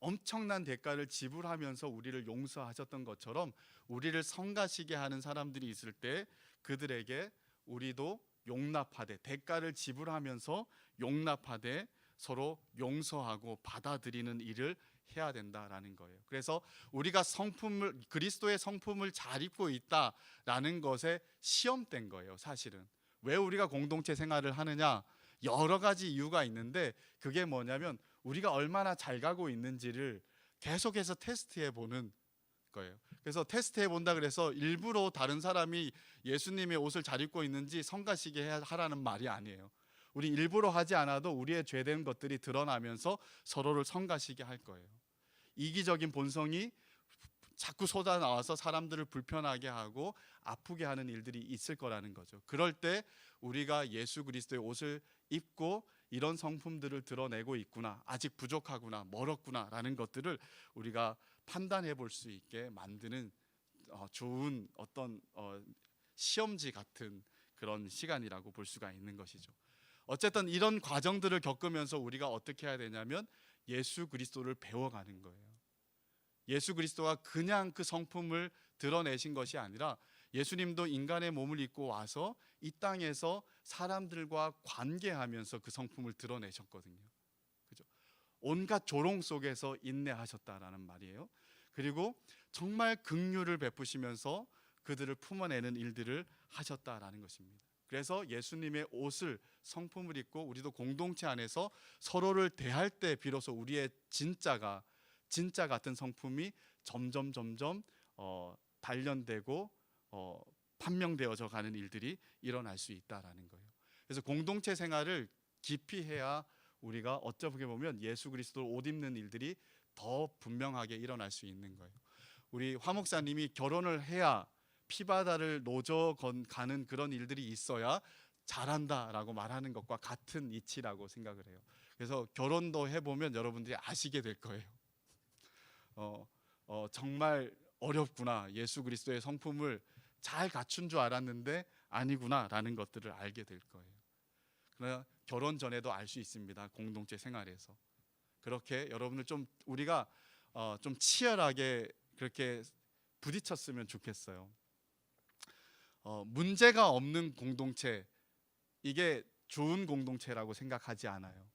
엄청난 대가를 지불하면서 우리를 용서하셨던 것처럼 우리를 성가시게 하는 사람들이 있을 때 그들에게 우리도 용납하되, 대가를 지불하면서 용납하되 서로 용서하고 받아들이는 일을 해야 된다라는 거예요. 그래서 우리가 성품을, 그리스도의 성품을 잘 입고 있다라는 것에 시험된 거예요. 사실은 왜 우리가 공동체 생활을 하느냐, 여러 가지 이유가 있는데 그게 뭐냐면 우리가 얼마나 잘 가고 있는지를 계속해서 테스트해 보는 거예요. 그래서 테스트해 본다 그래서 일부러 다른 사람이 예수님의 옷을 잘 입고 있는지 성가시게 하라는 말이 아니에요. 우리 일부러 하지 않아도 우리의 죄된 것들이 드러나면서 서로를 성가시게 할 거예요. 이기적인 본성이 자꾸 쏟아 나와서 사람들을 불편하게 하고 아프게 하는 일들이 있을 거라는 거죠. 그럴 때 우리가 예수 그리스도의 옷을 입고 이런 성품들을 드러내고 있구나, 아직 부족하구나, 멀었구나라는 것들을 우리가 판단해 볼 수 있게 만드는 좋은 어떤 시험지 같은 그런 시간이라고 볼 수가 있는 것이죠. 어쨌든 이런 과정들을 겪으면서 우리가 어떻게 해야 되냐면 예수 그리스도를 배워가는 거예요. 예수 그리스도가 그냥 그 성품을 드러내신 것이 아니라 예수님도 인간의 몸을 입고 와서 이 땅에서 사람들과 관계하면서 그 성품을 드러내셨거든요. 그죠? 온갖 조롱 속에서 인내하셨다라는 말이에요. 그리고 정말 긍휼을 베푸시면서 그들을 품어내는 일들을 하셨다라는 것입니다. 그래서 예수님의 옷을, 성품을 입고 우리도 공동체 안에서 서로를 대할 때 비로소 우리의 진짜 같은 성품이 점점 단련되고 판명되어져 가는 일들이 일어날 수 있다라는 거예요. 그래서 공동체 생활을 깊이 해야 우리가 어떻게 보면 예수 그리스도를 옷 입는 일들이 더 분명하게 일어날 수 있는 거예요. 우리 화 목사님이 결혼을 해야 피바다를 노져 가는 그런 일들이 있어야 잘한다라고 말하는 것과 같은 이치라고 생각을 해요. 그래서 결혼도 해보면 여러분들이 아시게 될 거예요. 정말 어렵구나, 예수 그리스도의 성품을 잘 갖춘 줄 알았는데 아니구나라는 것들을 알게 될 거예요. 그러나 결혼 전에도 알 수 있습니다. 공동체 생활에서 그렇게 여러분들 좀 우리가 좀 치열하게 그렇게 부딪혔으면 좋겠어요. 문제가 없는 공동체, 이게 좋은 공동체라고 생각하지 않아요.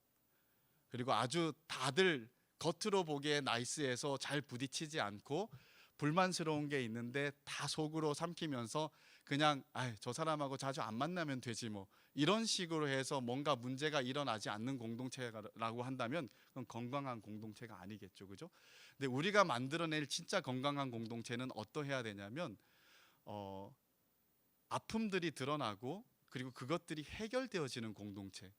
그리고 아주 다들 겉으로 보기에 나이스해서 잘 부딪히지 않고 불만스러운 게 있는데 다 속으로 삼키면서 그냥 저 사람하고 자주 안 만나면 되지 뭐, 이런 식으로 해서 뭔가 문제가 일어나지 않는 공동체라고 한다면 그건 건강한 공동체가 아니겠죠. 그죠? 근데 우리가 만들어낼 진짜 건강한 공동체는 어떠해야 되냐면 아픔들이 드러나고 그리고 그것들이 해결되어지는 공동체.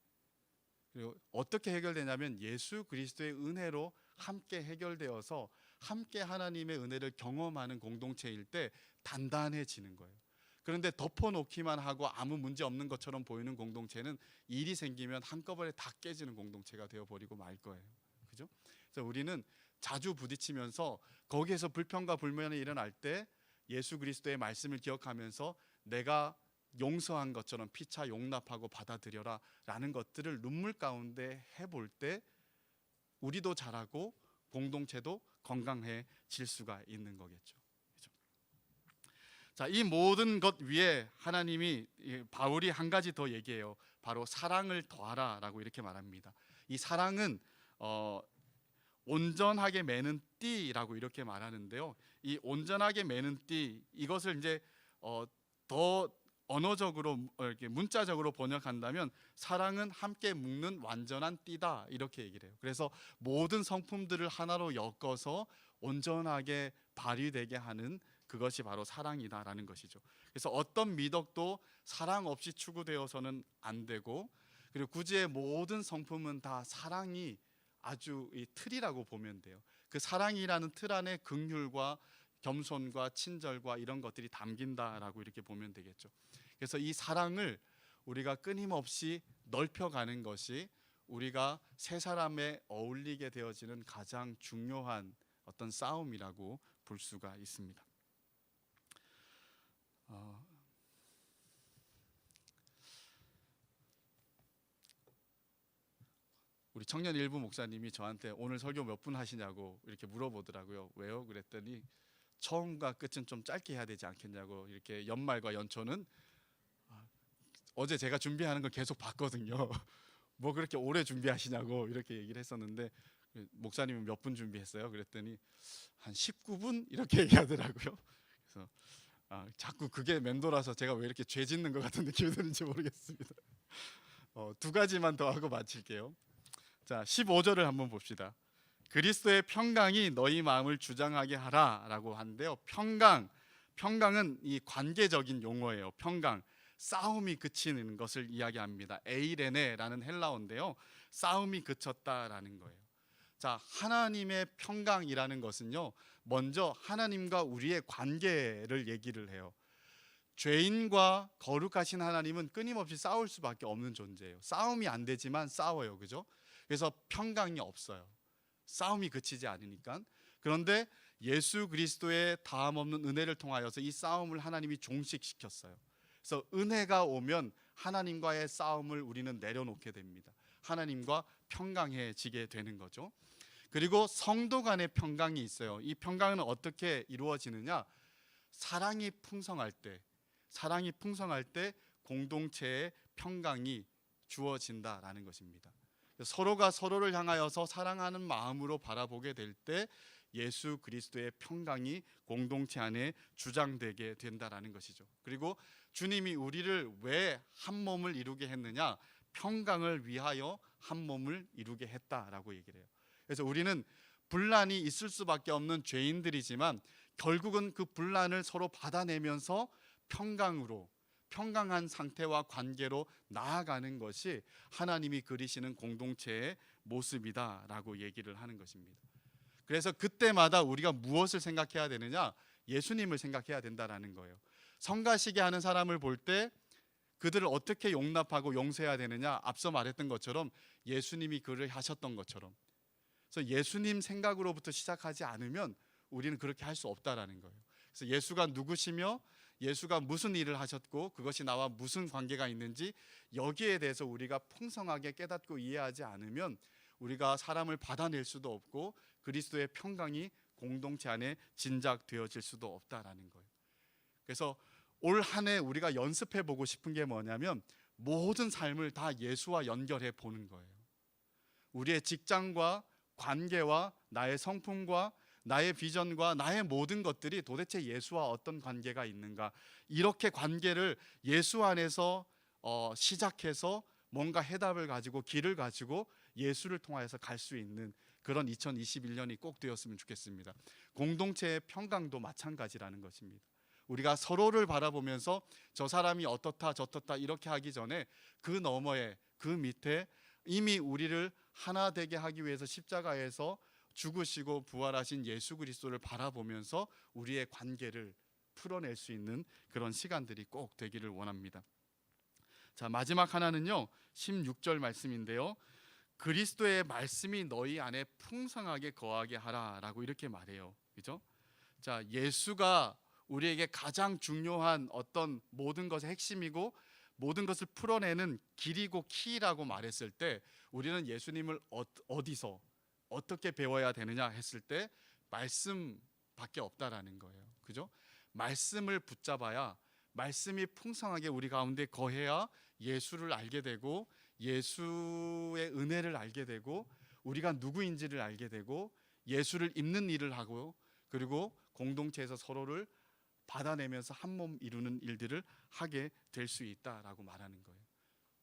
그리고 어떻게 해결되냐면 예수 그리스도의 은혜로 함께 해결되어서 함께 하나님의 은혜를 경험하는 공동체일 때 단단해지는 거예요. 그런데 덮어놓기만 하고 아무 문제 없는 것처럼 보이는 공동체는 일이 생기면 한꺼번에 다 깨지는 공동체가 되어버리고 말 거예요. 그죠? 그래서 우리는 자주 부딪히면서 거기에서 불평과 불만이 일어날 때 예수 그리스도의 말씀을 기억하면서 내가 용서한 것처럼 피차 용납하고 받아들여라 라는 것들을 눈물 가운데 해볼 때 우리도 잘하고 공동체도 건강해질 수가 있는 거겠죠. 그렇죠? 자, 이 모든 것 위에 하나님이, 바울이 한 가지 더 얘기해요. 바로 사랑을 더하라 라고 이렇게 말합니다. 이 사랑은 온전하게 매는 띠라고 이렇게 말하는데요. 이 온전하게 매는 띠, 이것을 이제 더 언어적으로 이렇게 문자적으로 번역한다면 사랑은 함께 묶는 완전한 띠다, 이렇게 얘기를 해요. 그래서 모든 성품들을 하나로 엮어서 온전하게 발휘되게 하는 그것이 바로 사랑이다라는 것이죠. 그래서 어떤 미덕도 사랑 없이 추구되어서는 안 되고, 그리고 구주의 모든 성품은 다 사랑이 아주 이 틀이라고 보면 돼요. 그 사랑이라는 틀 안에 긍휼과 겸손과 친절과 이런 것들이 담긴다라고 이렇게 보면 되겠죠. 그래서 이 사랑을 우리가 끊임없이 넓혀가는 것이 우리가 세 사람에 어울리게 되어지는 가장 중요한 어떤 싸움이라고 볼 수가 있습니다. 우리 청년 일부 목사님이 저한테 오늘 설교 몇 분 하시냐고 이렇게 물어보더라고요. 왜요? 그랬더니 처음과 끝은 좀 짧게 해야 되지 않겠냐고. 이렇게 연말과 연초는 어제 제가 준비하는 걸 계속 봤거든요. 뭐 그렇게 오래 준비하시냐고 이렇게 얘기를 했었는데, 목사님은 몇 분 준비했어요? 그랬더니 한 19분 이렇게 얘기하더라고요. 그래서 자꾸 그게 맴돌아서 제가 왜 이렇게 죄 짓는 것 같은 느낌이 드는지 모르겠습니다. 두 가지만 더 하고 마칠게요. 자, 15절을 한번 봅시다. 그리스도의 평강이 너희 마음을 주장하게 하라라고 하는데요. 평강은 이 관계적인 용어예요. 평강, 싸움이 그치는 것을 이야기합니다. 에이레네라는 헬라어인데요. 싸움이 그쳤다라는 거예요. 자, 하나님의 평강이라는 것은요, 먼저 하나님과 우리의 관계를 얘기를 해요. 죄인과 거룩하신 하나님은 끊임없이 싸울 수밖에 없는 존재예요. 싸움이 안 되지만 싸워요, 그죠? 그래서 평강이 없어요. 싸움이 그치지 않으니까. 그런데 예수 그리스도의 다함 없는 은혜를 통하여서 이 싸움을 하나님이 종식시켰어요. 그래서 은혜가 오면 하나님과의 싸움을 우리는 내려놓게 됩니다. 하나님과 평강해지게 되는 거죠. 그리고 성도 간의 평강이 있어요. 이 평강은 어떻게 이루어지느냐? 사랑이 풍성할 때 공동체의 평강이 주어진다라는 것입니다. 서로가 서로를 향하여서 사랑하는 마음으로 바라보게 될 때 예수 그리스도의 평강이 공동체 안에 주장되게 된다라는 것이죠. 그리고 주님이 우리를 왜 한 몸을 이루게 했느냐? 평강을 위하여 한 몸을 이루게 했다라고 얘기를 해요. 그래서 우리는 분란이 있을 수밖에 없는 죄인들이지만 결국은 그 분란을 서로 받아내면서 평강한 상태와 관계로 나아가는 것이 하나님이 그리시는 공동체의 모습이다라고 얘기를 하는 것입니다. 그래서 그때마다 우리가 무엇을 생각해야 되느냐? 예수님을 생각해야 된다라는 거예요. 성가시게 하는 사람을 볼 때 그들을 어떻게 용납하고 용서해야 되느냐? 앞서 말했던 것처럼 예수님이 그를 하셨던 것처럼. 그래서 예수님 생각으로부터 시작하지 않으면 우리는 그렇게 할 수 없다라는 거예요. 그래서 예수가 누구시며 예수가 무슨 일을 하셨고 그것이 나와 무슨 관계가 있는지 여기에 대해서 우리가 풍성하게 깨닫고 이해하지 않으면 우리가 사람을 받아낼 수도 없고 그리스도의 평강이 공동체 안에 진작되어질 수도 없다라는 거예요. 그래서 올 한 해 우리가 연습해 보고 싶은 게 뭐냐면 모든 삶을 다 예수와 연결해 보는 거예요. 우리의 직장과 관계와 나의 성품과 나의 비전과 나의 모든 것들이 도대체 예수와 어떤 관계가 있는가, 이렇게 관계를 예수 안에서 시작해서 뭔가 해답을 가지고 길을 가지고 예수를 통하여서 갈 수 있는 그런 2021년이 꼭 되었으면 좋겠습니다. 공동체의 평강도 마찬가지라는 것입니다. 우리가 서로를 바라보면서 저 사람이 어떻다 저떻다 이렇게 하기 전에 그 너머에 그 밑에 이미 우리를 하나 되게 하기 위해서 십자가에서 죽으시고 부활하신 예수 그리스도를 바라보면서 우리의 관계를 풀어낼 수 있는 그런 시간들이 꼭 되기를 원합니다. 자, 마지막 하나는요 16절 말씀인데요, 그리스도의 말씀이 너희 안에 풍성하게 거하게 하라라고 이렇게 말해요. 그죠? 자, 예수가 우리에게 가장 중요한 어떤 모든 것의 핵심이고 모든 것을 풀어내는 길이고 키라고 말했을 때 우리는 예수님을 어디서 어떻게 배워야 되느냐 했을 때 말씀밖에 없다라는 거예요. 그죠? 말씀을 붙잡아야, 말씀이 풍성하게 우리 가운데 거해야 예수를 알게 되고 예수의 은혜를 알게 되고 우리가 누구인지를 알게 되고 예수를 입는 일을 하고 그리고 공동체에서 서로를 받아내면서 한 몸 이루는 일들을 하게 될 수 있다라고 말하는 거예요.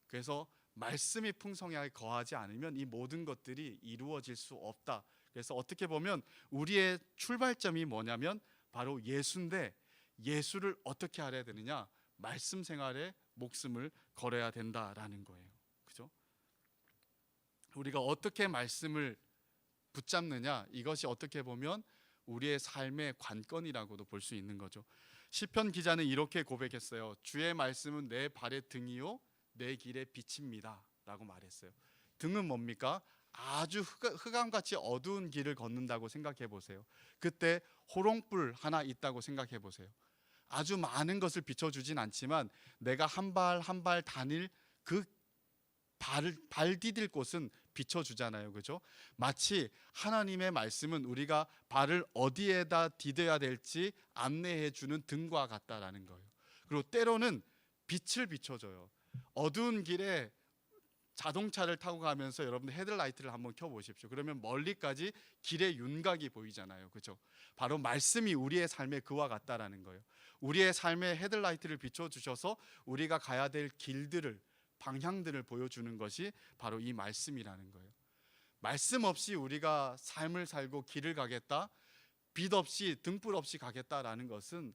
그래서 말씀이 풍성하게 거하지 않으면 이 모든 것들이 이루어질 수 없다. 그래서 어떻게 보면 우리의 출발점이 뭐냐면 바로 예수인데, 예수를 어떻게 알아야 되느냐? 말씀 생활에 목숨을 걸어야 된다라는 거예요. 그죠? 우리가 어떻게 말씀을 붙잡느냐, 이것이 어떻게 보면 우리의 삶의 관건이라고도 볼 수 있는 거죠. 시편 기자는 이렇게 고백했어요. 주의 말씀은 내 발의 등이요 내 길의 빛입니다 라고 말했어요. 등은 뭡니까? 아주 흑암같이 어두운 길을 걷는다고 생각해 보세요. 그때 호롱불 하나 있다고 생각해 보세요. 아주 많은 것을 비춰주진 않지만 내가 한 발 한 발 다닐 그 발 디딜 곳은 비춰주잖아요. 그죠? 마치 하나님의 말씀은 우리가 발을 어디에다 디뎌야 될지 안내해 주는 등과 같다라는 거예요. 그리고 때로는 빛을 비춰줘요. 어두운 길에 자동차를 타고 가면서 여러분들 헤드라이트를 한번 켜보십시오. 그러면 멀리까지 길의 윤곽이 보이잖아요. 그죠? 바로 말씀이 우리의 삶에 그와 같다라는 거예요. 우리의 삶에 헤드라이트를 비춰주셔서 우리가 가야 될 길들을, 방향들을 보여주는 것이 바로 이 말씀이라는 거예요. 말씀 없이 우리가 삶을 살고 길을 가겠다, 빛 없이 등불 없이 가겠다라는 것은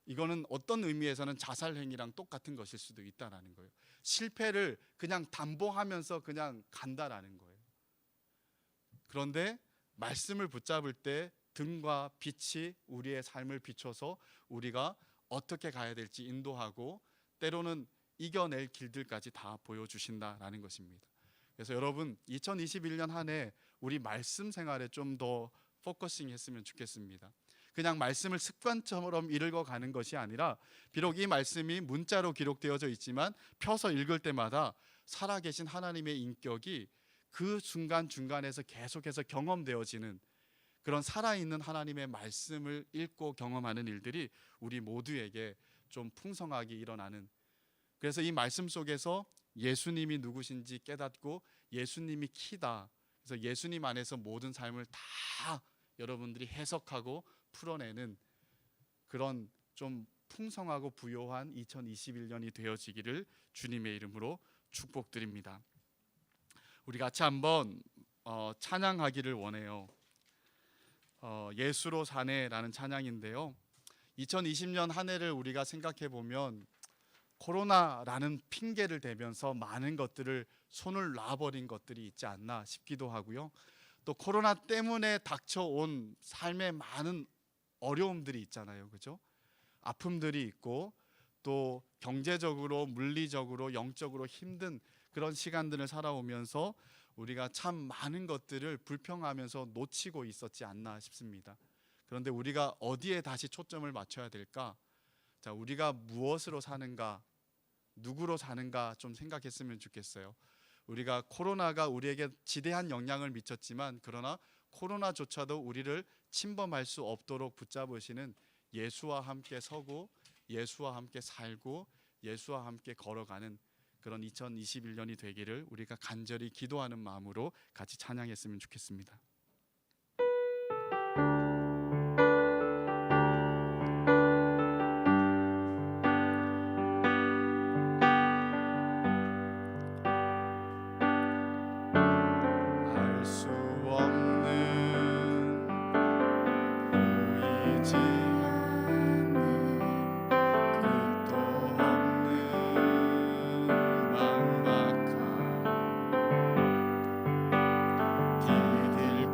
이거는 어떤 의미에서는 자살 행위랑 똑같은 것일 수도 있다라는 거예요. 실패를 그냥 담보하면서 그냥 간다라는 거예요. 그런데 말씀을 붙잡을 때 등과 빛이 우리의 삶을 비춰서 우리가 어떻게 가야 될지 인도하고 때로는 이겨낼 길들까지 다 보여주신다라는 것입니다. 그래서 여러분 2021년 한 해 우리 말씀 생활에 좀 더 포커싱 했으면 좋겠습니다. 그냥 말씀을 습관처럼 읽어가는 것이 아니라 비록 이 말씀이 문자로 기록되어져 있지만 펴서 읽을 때마다 살아계신 하나님의 인격이 그 중간중간에서 계속해서 경험되어지는 그런 살아있는 하나님의 말씀을 읽고 경험하는 일들이 우리 모두에게 좀 풍성하게 일어나는, 그래서 이 말씀 속에서 예수님이 누구신지 깨닫고 예수님이 키다, 그래서 예수님 안에서 모든 삶을 다 여러분들이 해석하고 풀어내는 그런 좀 풍성하고 부요한 2021년이 되어지기를 주님의 이름으로 축복드립니다. 우리 같이 한번 찬양하기를 원해요. 예수로 사네라는 찬양인데요. 2020년 한 해를 우리가 생각해 보면 코로나라는 핑계를 대면서 많은 것들을 손을 놔버린 것들이 있지 않나 싶기도 하고요. 또 코로나 때문에 닥쳐온 삶에 많은 어려움들이 있잖아요. 그죠? 아픔들이 있고 또 경제적으로, 물리적으로, 영적으로 힘든 그런 시간들을 살아오면서 우리가 참 많은 것들을 불평하면서 놓치고 있었지 않나 싶습니다. 그런데 우리가 어디에 다시 초점을 맞춰야 될까? 자, 우리가 무엇으로 사는가, 누구로 사는가 좀 생각했으면 좋겠어요. 우리가 코로나가 우리에게 지대한 영향을 미쳤지만 그러나 코로나조차도 우리를 침범할 수 없도록 붙잡으시는 예수와 함께 서고 예수와 함께 살고 예수와 함께 걸어가는 그런 2021년이 되기를 우리가 간절히 기도하는 마음으로 같이 찬양했으면 좋겠습니다. 알 수 없는 보이지 않는 끝도 없는 막막한 길들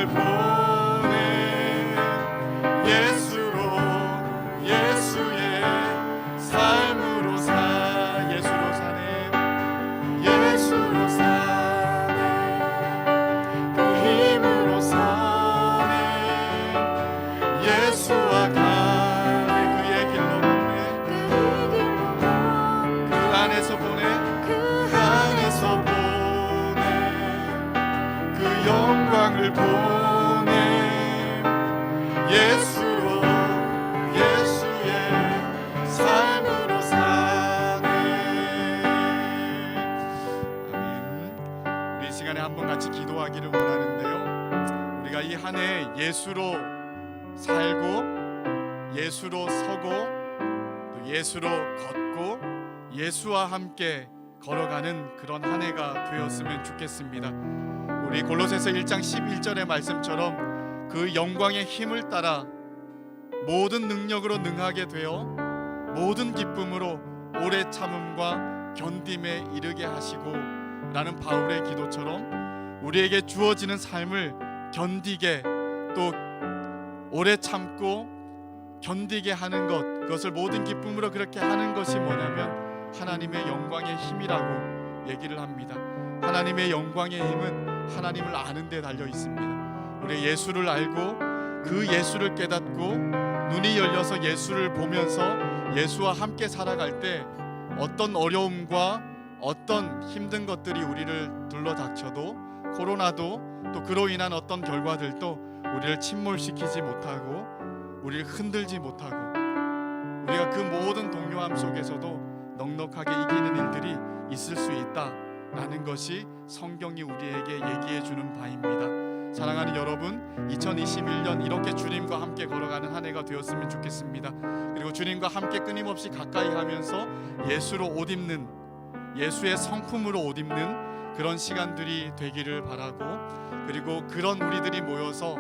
영광을 보내 예수로 예수의 삶으로 예수로 사네 예수로 사네 그 힘으로 사네 예수와 가네 그의 길로 걷네 그 안에서 보내 그 안에서 보내 그 영광을 보내 예수로 예수의 삶으로 사네. 아멘. 우리 이 시간에 한번 같이 기도하기를 원하는데요, 우리가 이 한 해 예수로 살고 예수로 서고 또 예수로 걷고 예수와 함께 걸어가는 그런 한 해가 되었으면 좋겠습니다. 우리 골로새서 1장 11절의 말씀처럼 그 영광의 힘을 따라 모든 능력으로 능하게 되어 모든 기쁨으로 오래 참음과 견딤에 이르게 하시고 라는 바울의 기도처럼 우리에게 주어지는 삶을 견디게 또 오래 참고 견디게 하는 것, 그것을 모든 기쁨으로 그렇게 하는 것이 뭐냐면 하나님의 영광의 힘이라고 얘기를 합니다. 하나님의 영광의 힘은 하나님을 아는 데 달려 있습니다. 우리 예수를 알고 그 예수를 깨닫고 눈이 열려서 예수를 보면서 예수와 함께 살아갈 때 어떤 어려움과 어떤 힘든 것들이 우리를 둘러닥쳐도 코로나도 또 그로 인한 어떤 결과들도 우리를 침몰시키지 못하고 우리를 흔들지 못하고 우리가 그 모든 동요함 속에서도 넉넉하게 이기는 일들이 있을 수 있다라는 것이 성경이 우리에게 얘기해 주는 바입니다. 사랑하는 여러분, 2021년 이렇게 주님과 함께 걸어가는 한 해가 되었으면 좋겠습니다. 그리고 주님과 함께 끊임없이 가까이 하면서 예수로 옷 입는, 예수의 성품으로 옷 입는 그런 시간들이 되기를 바라고, 그리고 그런 우리들이 모여서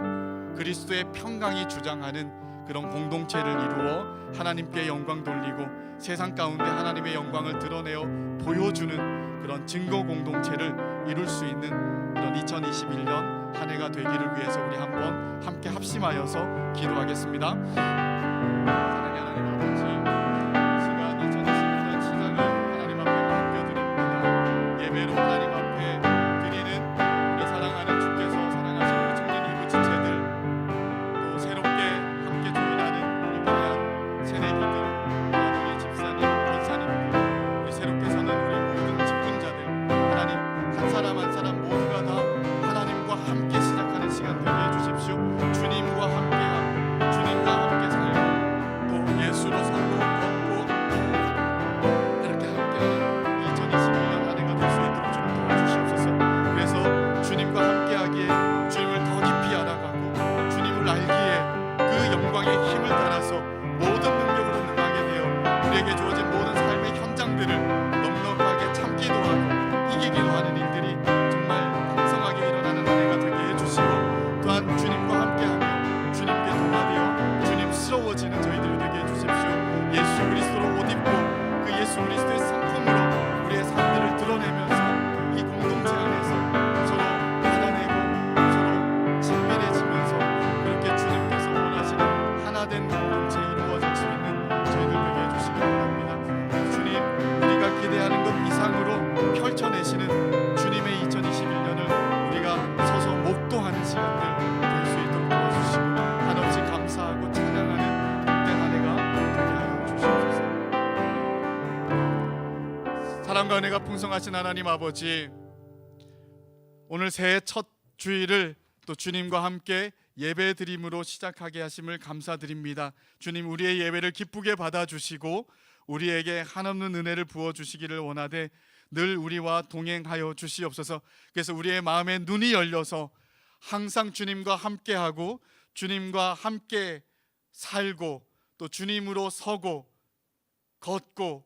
그리스도의 평강이 주장하는 그런 공동체를 이루어 하나님께 영광 돌리고 세상 가운데 하나님의 영광을 드러내어 보여주는 그런 증거 공동체를 이룰 수 있는 그런 2021년 한 해가 되기를 위해서 우리 한번 함께 합심하여서 기도하겠습니다. 사랑의 하나님 아버지, 시간 2021년 시작을 하나님 앞에 맡겨드립니다. 예배로 하나님 앞에 드리는 우리 사랑하는 주께서 사랑하시는 우리 청년 일부 지체들, 또 새롭게 함께 조인하는 우리 귀한 새내기들, 우리 집사님, 권사님들, 우리 새롭게 서는 우리 모든 직분자들, 하나님 한 사람 한 사람 모두가 다 하나님과 함께 시작하는 시간 되게 해주십시오. 주님과 함께하고 주님과 함께 살고 또 예수로 살고 걷고 그렇게 함께하는 2021년 한 해가 될 수 있도록 주님 도와주시옵소서. 그래서 주님과 함께하기에 주님을 더 깊이 알아가고 주님을 알기에 그 영광의 힘을 따라서 모든 능력으로 능하게 되어 우리에게 주어진 모든 삶의 현장들을 넉넉하게 참기도 하고 이기기도 하는 일들이 정말 풍성하게 일어나는 한 해가 되게 해주시고, 또한 주님과 함께하며 주님께 동화되어 주님스러워지는 저희들이 되게 해주십시오. 예수 그리스도로 옷 입고 그 예수 그리스도의 성품으로 우리의 삶들을 드러내면서 이 공동체 안에서 서로 받아내고 서로 친밀해지면서 그렇게 주님께서 원하시는 하나된 공동체 이루어질 수 있는 저희들 되게 해주시기 바랍니다. 주님, 우리가 기대하는 것 이상으로 펼쳐내시는 주님의 2021년을 우리가 서서 목도하는 시간들 될 수 있도록 도와주시고 한없이 감사하고 찬양하는 복된 한 해가 되게 하여 주시옵소서. 사랑과 은혜가 풍성하신 하나님 아버지, 오늘 새해 첫 주일을 또 주님과 함께 예배 드림으로 시작하게 하심을 감사드립니다. 주님, 우리의 예배를 기쁘게 받아주시고 우리에게 한없는 은혜를 부어주시기를 원하되 늘 우리와 동행하여 주시옵소서. 그래서 우리의 마음에 눈이 열려서 항상 주님과 함께하고 주님과 함께 살고 또 주님으로 서고 걷고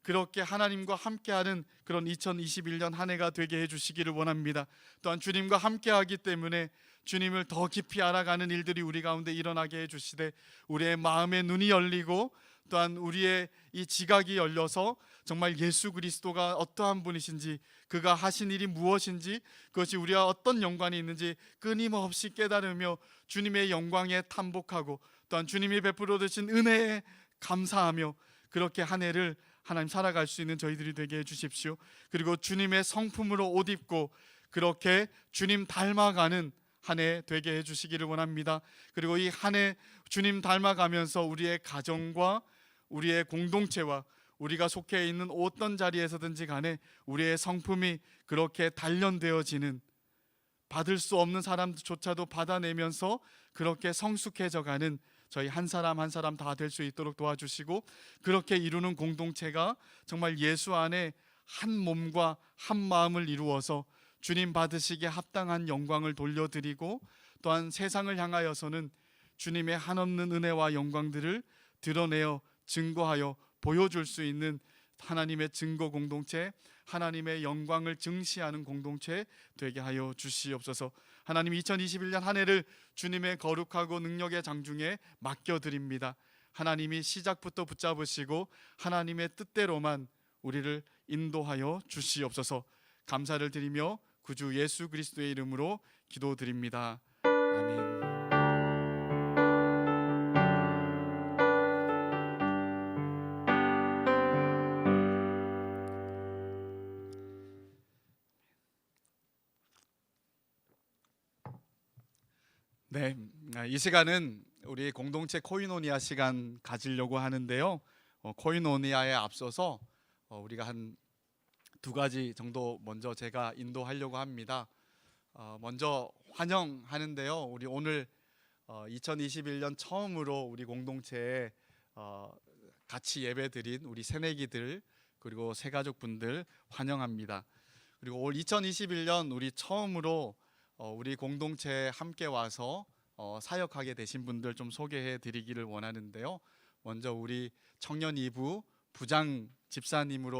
그렇게 하나님과 함께하는 그런 2021년 한 해가 되게 해주시기를 원합니다. 또한 주님과 함께하기 때문에 주님을 더 깊이 알아가는 일들이 우리 가운데 일어나게 해주시되 우리의 마음의 눈이 열리고 또한 우리의 이 지각이 열려서 정말 예수 그리스도가 어떠한 분이신지, 그가 하신 일이 무엇인지, 그것이 우리와 어떤 연관이 있는지 끊임없이 깨달으며 주님의 영광에 탐복하고 또한 주님이 베풀어 주신 은혜에 감사하며 그렇게 한 해를 하나님 살아갈 수 있는 저희들이 되게 해주십시오. 그리고 주님의 성품으로 옷 입고 그렇게 주님 닮아가는 한 해 되게 해주시기를 원합니다. 그리고 이 한 해 주님 닮아가면서 우리의 가정과 우리의 공동체와 우리가 속해 있는 어떤 자리에서든지 간에 우리의 성품이 그렇게 단련되어지는, 받을 수 없는 사람조차도 받아내면서 그렇게 성숙해져 가는 저희 한 사람 한 사람 다 될 수 있도록 도와주시고, 그렇게 이루는 공동체가 정말 예수 안에 한 몸과 한 마음을 이루어서 주님 받으시기에 합당한 영광을 돌려드리고, 또한 세상을 향하여서는 주님의 한없는 은혜와 영광들을 드러내어 증거하여 보여줄 수 있는 하나님의 증거 공동체, 하나님의 영광을 증시하는 공동체 되게 하여 주시옵소서. 하나님, 2021년 한 해를 주님의 거룩하고 능력의 장중에 맡겨드립니다. 하나님이 시작부터 붙잡으시고 하나님의 뜻대로만 우리를 인도하여 주시옵소서. 감사를 드리며 구주 예수 그리스도의 이름으로 기도드립니다. 아멘. 네, 이 시간은 우리 공동체 코이노니아 시간 가지려고 하는데요. 코이노니아에 앞서서 우리가 한 두 가지 정도 먼저 제가 인도하려고 합니다. 먼저 환영하는데요. 우리 오늘 2021년 처음으로 우리 공동체에 같이 예배드린 우리 새내기들 그리고 새가족분들 환영합니다. 그리고 올 2021년 우리 처음으로 우리 공동체에 함께 와서 사역하게 되신 분들 좀 소개해 드리기를 원하는데요. 먼저 우리 청년 2부 부장 집사님으로